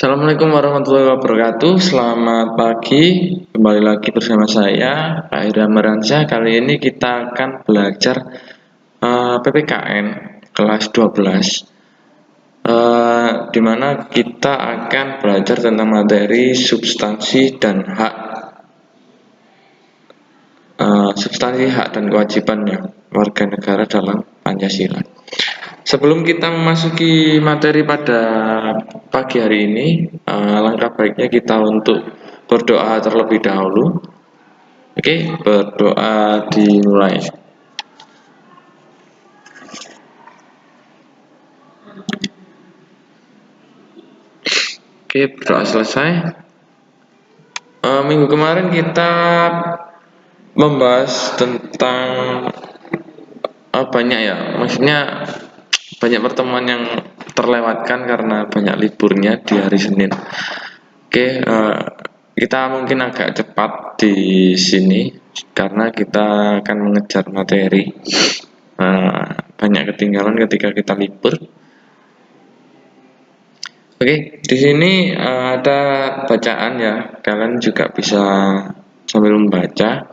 Assalamualaikum warahmatullahi wabarakatuh. Selamat pagi. Kembali lagi bersama saya, Pak Ira Meransyah. Kali ini kita akan belajar PPKN kelas 12, di mana kita akan belajar tentang materi substansi dan hak, dan kewajibannya warga negara dalam Pancasila. Sebelum kita memasuki materi pada pagi hari ini, langkah baiknya kita untuk berdoa terlebih dahulu. Oke, berdoa dimulai. Oke, berdoa selesai. Minggu kemarin kita membahas tentang banyak ya, maksudnya banyak pertemuan yang terlewatkan karena banyak liburnya di hari Senin. Oke, kita mungkin agak cepat di sini karena kita akan mengejar materi. Banyak ketinggalan ketika kita libur. Oke, di sini ada bacaan ya. Kalian juga bisa sambil membaca.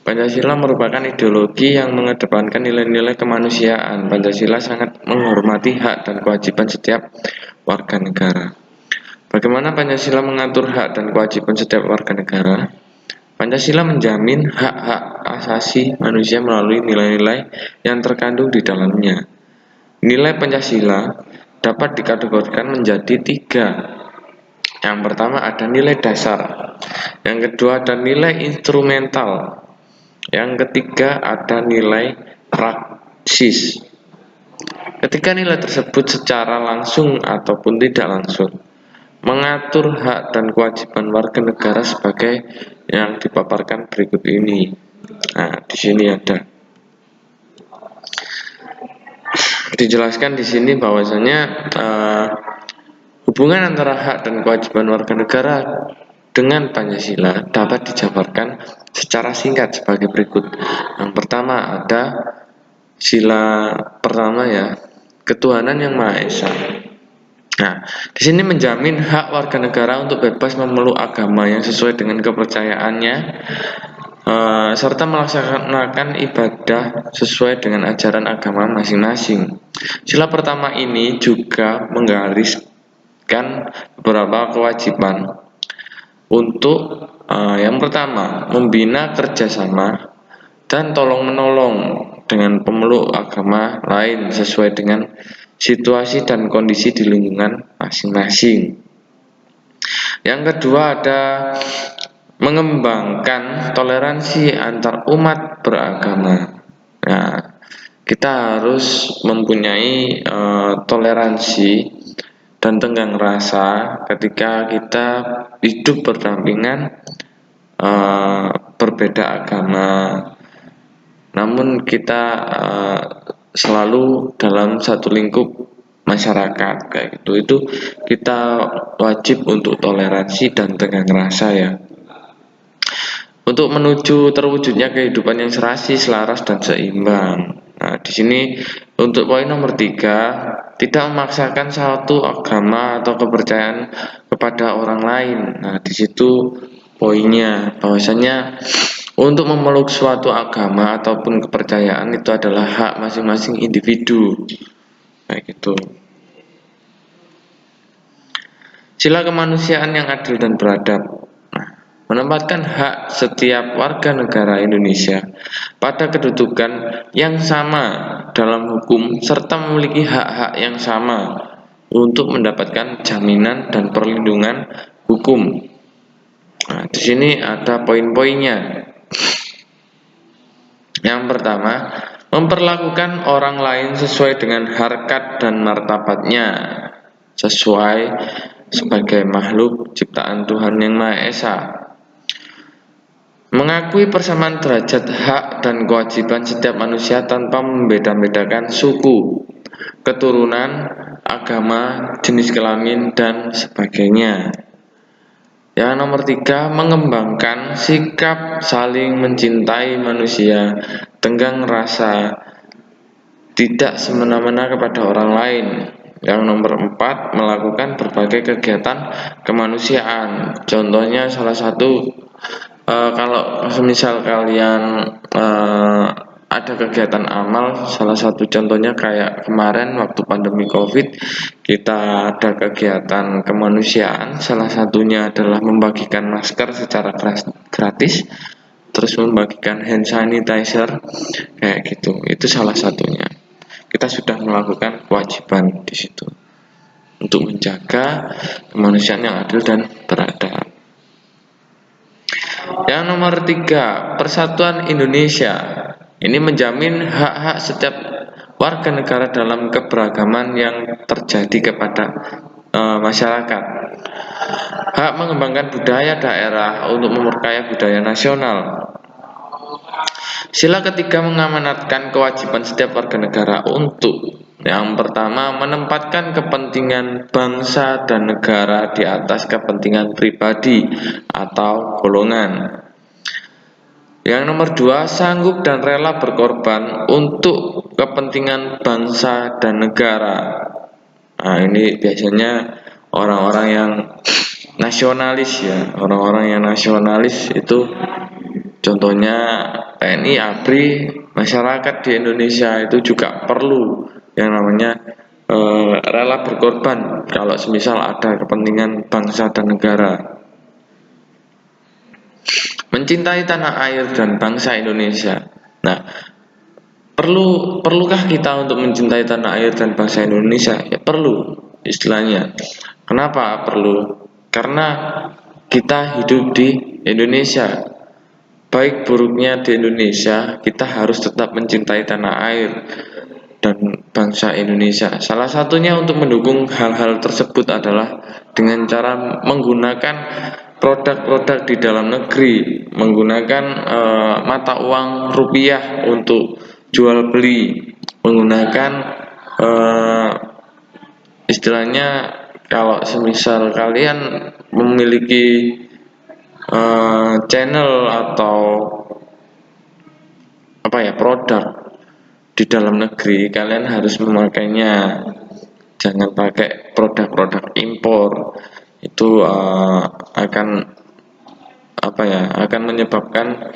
Pancasila merupakan ideologi yang mengedepankan nilai-nilai kemanusiaan. Pancasila sangat menghormati hak dan kewajiban setiap warga negara. Bagaimana Pancasila mengatur hak dan kewajiban setiap warga negara? Pancasila menjamin hak-hak asasi manusia melalui nilai-nilai yang terkandung di dalamnya. Nilai Pancasila dapat dikategorikan menjadi 3. Yang pertama ada nilai dasar, yang kedua ada nilai instrumental, yang ketiga ada nilai praksis. Ketika nilai tersebut secara langsung ataupun tidak langsung mengatur hak dan kewajiban warga negara sebagai yang dipaparkan berikut ini. Nah, di sini ada dijelaskan di sini bahwasanya hubungan antara hak dan kewajiban warga negara dengan Pancasila dapat dijabarkan secara singkat sebagai berikut. Yang pertama ada sila pertama ya, ketuhanan yang Maha Esa. Nah, di sini menjamin hak warga negara untuk bebas memeluk agama yang sesuai dengan kepercayaannya, serta melaksanakan ibadah sesuai dengan ajaran agama masing-masing. Sila pertama ini juga menggariskan beberapa kewajiban untuk yang pertama, membina kerjasama dan tolong-menolong dengan pemeluk agama lain sesuai dengan situasi dan kondisi di lingkungan masing-masing. Yang kedua ada mengembangkan toleransi antar umat beragama. Nah, kita harus mempunyai toleransi dan tenggang rasa ketika kita hidup berdampingan berbeda agama, namun kita selalu dalam satu lingkup masyarakat kayak gitu. Itu kita wajib untuk toleransi dan tenggang rasa ya, untuk menuju terwujudnya kehidupan yang serasi, selaras dan seimbang. Nah, di sini untuk poin nomor 3, tidak memaksakan satu agama atau kepercayaan kepada orang lain. Nah, di situ poinnya bahwasanya untuk memeluk suatu agama ataupun kepercayaan itu adalah hak masing-masing individu. Kayak gitu. Sila kemanusiaan yang adil dan beradab. Nah, menempatkan hak setiap warga negara Indonesia pada kedudukan yang sama dalam hukum serta memiliki hak-hak yang sama untuk mendapatkan jaminan dan perlindungan hukum. Nah, di sini ada poin-poinnya. Yang pertama, memperlakukan orang lain sesuai dengan harkat dan martabatnya, sesuai sebagai makhluk ciptaan Tuhan yang Maha Esa. Mengakui persamaan derajat hak dan kewajiban setiap manusia tanpa membeda-bedakan suku, keturunan, agama, jenis kelamin, dan sebagainya. Yang nomor 3, mengembangkan sikap saling mencintai manusia, tenggang rasa, tidak semena-mena kepada orang lain. Yang nomor 4, melakukan berbagai kegiatan kemanusiaan. Contohnya salah satu kalau misal kalian ada kegiatan amal, salah satu contohnya kayak kemarin waktu pandemi COVID, kita ada kegiatan kemanusiaan, salah satunya adalah membagikan masker secara gratis, terus membagikan hand sanitizer, kayak gitu. Itu salah satunya. Kita sudah melakukan kewajiban di situ untuk menjaga kemanusiaan yang adil dan beradab. Yang nomor 3, Persatuan Indonesia. Ini menjamin hak-hak setiap warga negara dalam keberagaman yang terjadi kepada masyarakat. Hak mengembangkan budaya daerah untuk memperkaya budaya nasional. Sila ketiga mengamanatkan kewajiban setiap warga negara untuk yang pertama, menempatkan kepentingan bangsa dan negara di atas kepentingan pribadi atau golongan. Yang nomor 2, sanggup dan rela berkorban untuk kepentingan bangsa dan negara. Nah, ini biasanya orang-orang yang nasionalis ya, orang-orang yang nasionalis itu contohnya TNI, ABRI, masyarakat di Indonesia itu juga perlu yang namanya rela berkorban kalau semisal ada kepentingan bangsa dan negara. Mencintai tanah air dan bangsa Indonesia. Nah, perlukah kita untuk mencintai tanah air dan bangsa Indonesia? Ya perlu, istilahnya. Kenapa perlu? Karena kita hidup di Indonesia. Baik buruknya di Indonesia, kita harus tetap mencintai tanah air dan bangsa Indonesia. Salah satunya untuk mendukung hal-hal tersebut adalah dengan cara menggunakan produk-produk di dalam negeri, menggunakan mata uang rupiah untuk jual beli, menggunakan istilahnya kalau semisal kalian memiliki channel atau produk di dalam negeri, kalian harus memakainya, jangan pakai produk-produk impor. Itu akan akan menyebabkan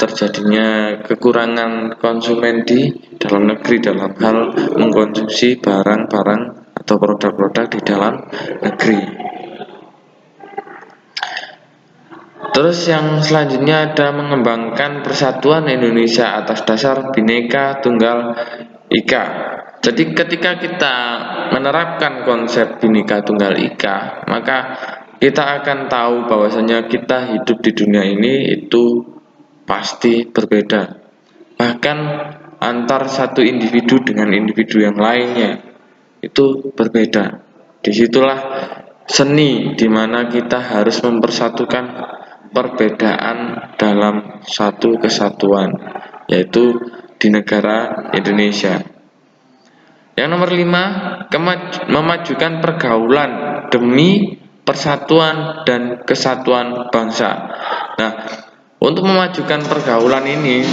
terjadinya kekurangan konsumen di dalam negeri dalam hal mengkonsumsi barang-barang atau produk-produk di dalam negeri. Terus yang selanjutnya ada mengembangkan persatuan Indonesia atas dasar Bhinneka Tunggal Ika. Jadi ketika kita menerapkan konsep Bhinneka Tunggal Ika, maka kita akan tahu bahwasanya kita hidup di dunia ini itu pasti berbeda. Bahkan antar satu individu dengan individu yang lainnya itu berbeda. Disitulah seni di mana kita harus mempersatukan perbedaan dalam satu kesatuan, yaitu di negara Indonesia. Yang nomor 5, memajukan pergaulan demi persatuan dan kesatuan bangsa. Nah, untuk memajukan pergaulan ini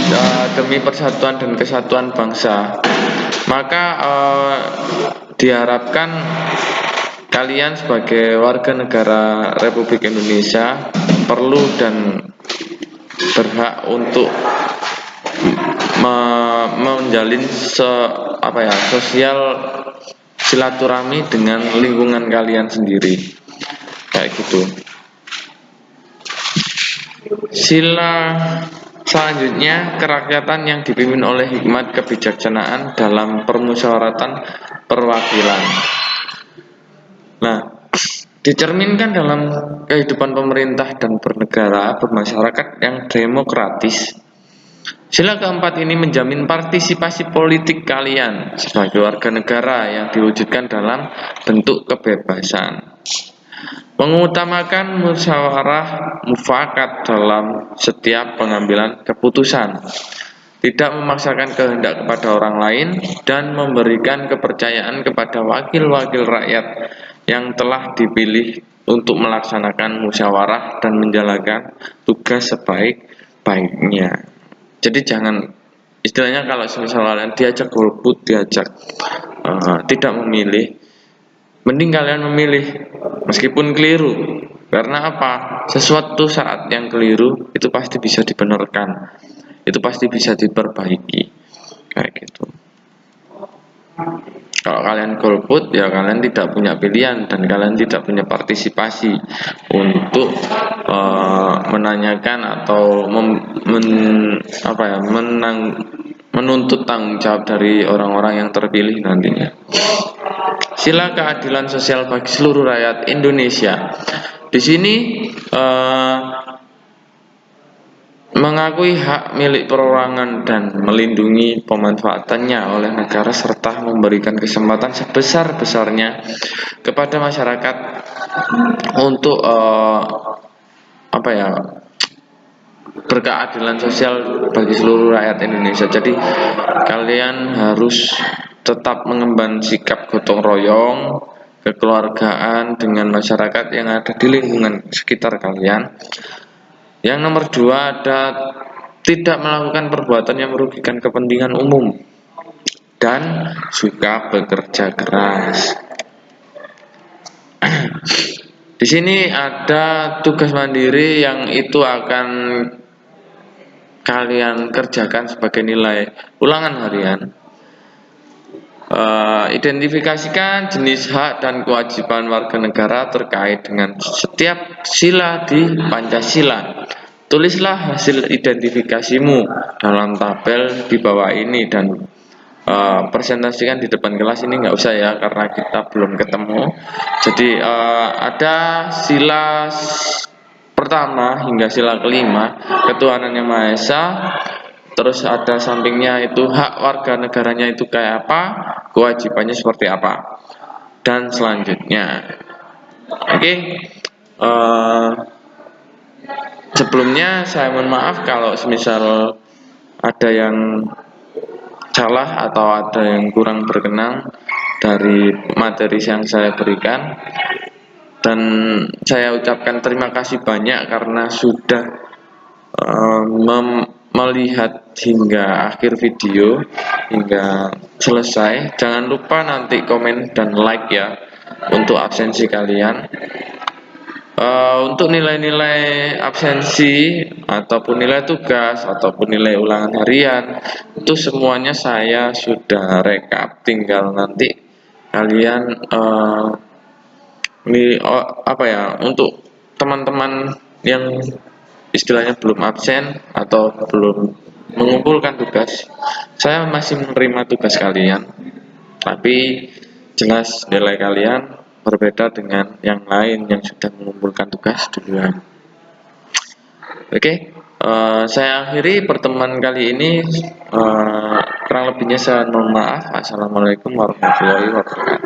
demi persatuan dan kesatuan bangsa, maka diharapkan kalian sebagai warga negara Republik Indonesia perlu dan berhak untuk menjalin sosial silaturahmi dengan lingkungan kalian sendiri, kayak gitu. Sila selanjutnya, kerakyatan yang dipimpin oleh hikmat kebijaksanaan dalam permusyawaratan perwakilan. Nah, dicerminkan dalam kehidupan pemerintah dan bernegara bermasyarakat yang demokratis. Sila keempat ini menjamin partisipasi politik kalian sebagai warga negara yang diwujudkan dalam bentuk kebebasan. Mengutamakan musyawarah mufakat dalam setiap pengambilan keputusan. Tidak memaksakan kehendak kepada orang lain dan memberikan kepercayaan kepada wakil-wakil rakyat yang telah dipilih untuk melaksanakan musyawarah dan menjalankan tugas sebaik-baiknya. Jadi jangan, istilahnya kalau misalnya diajak golput, diajak tidak memilih, mending kalian memilih meskipun keliru. Karena apa? Sesuatu saat yang keliru itu pasti bisa dibenarkan, itu pasti bisa diperbaiki, kayak gitu. Kalau kalian golput, ya kalian tidak punya pilihan dan kalian tidak punya partisipasi untuk menanyakan atau menuntut tanggung jawab dari orang-orang yang terpilih nantinya. Sila keadilan sosial bagi seluruh rakyat Indonesia. Di sini mengakui hak milik perorangan dan melindungi pemanfaatannya oleh negara serta memberikan kesempatan sebesar-besarnya kepada masyarakat untuk berkeadilan sosial bagi seluruh rakyat Indonesia. Jadi kalian harus tetap mengemban sikap gotong royong, kekeluargaan dengan masyarakat yang ada di lingkungan sekitar kalian. Yang nomor 2 ada tidak melakukan perbuatan yang merugikan kepentingan umum dan suka bekerja keras. Di sini ada tugas mandiri yang itu akan kalian kerjakan sebagai nilai ulangan harian. Identifikasikan jenis hak dan kewajiban warga negara terkait dengan setiap sila di Pancasila. Tulislah hasil identifikasimu dalam tabel di bawah ini dan presentasikan di depan kelas. Ini nggak usah ya karena kita belum ketemu. Jadi ada sila pertama hingga sila kelima, ketuhanan yang Maha Esa. Terus ada sampingnya itu hak warga negaranya itu kayak apa, kewajibannya seperti apa, dan selanjutnya. Oke, sebelumnya saya mohon maaf kalau semisal ada yang salah atau ada yang kurang berkenan dari materi yang saya berikan, dan saya ucapkan terima kasih banyak karena sudah melihat hingga akhir video, hingga selesai. Jangan lupa nanti komen dan like ya untuk absensi kalian. Untuk nilai-nilai absensi ataupun nilai tugas ataupun nilai ulangan harian itu semuanya saya sudah rekap, tinggal nanti kalian untuk teman-teman yang istilahnya belum absen atau belum mengumpulkan tugas, saya masih menerima tugas kalian, tapi jelas nilai kalian berbeda dengan yang lain yang sudah mengumpulkan tugas duluan. Oke, saya akhiri pertemuan kali ini. Kurang lebihnya saya mohon maaf. Assalamualaikum warahmatullahi wabarakatuh.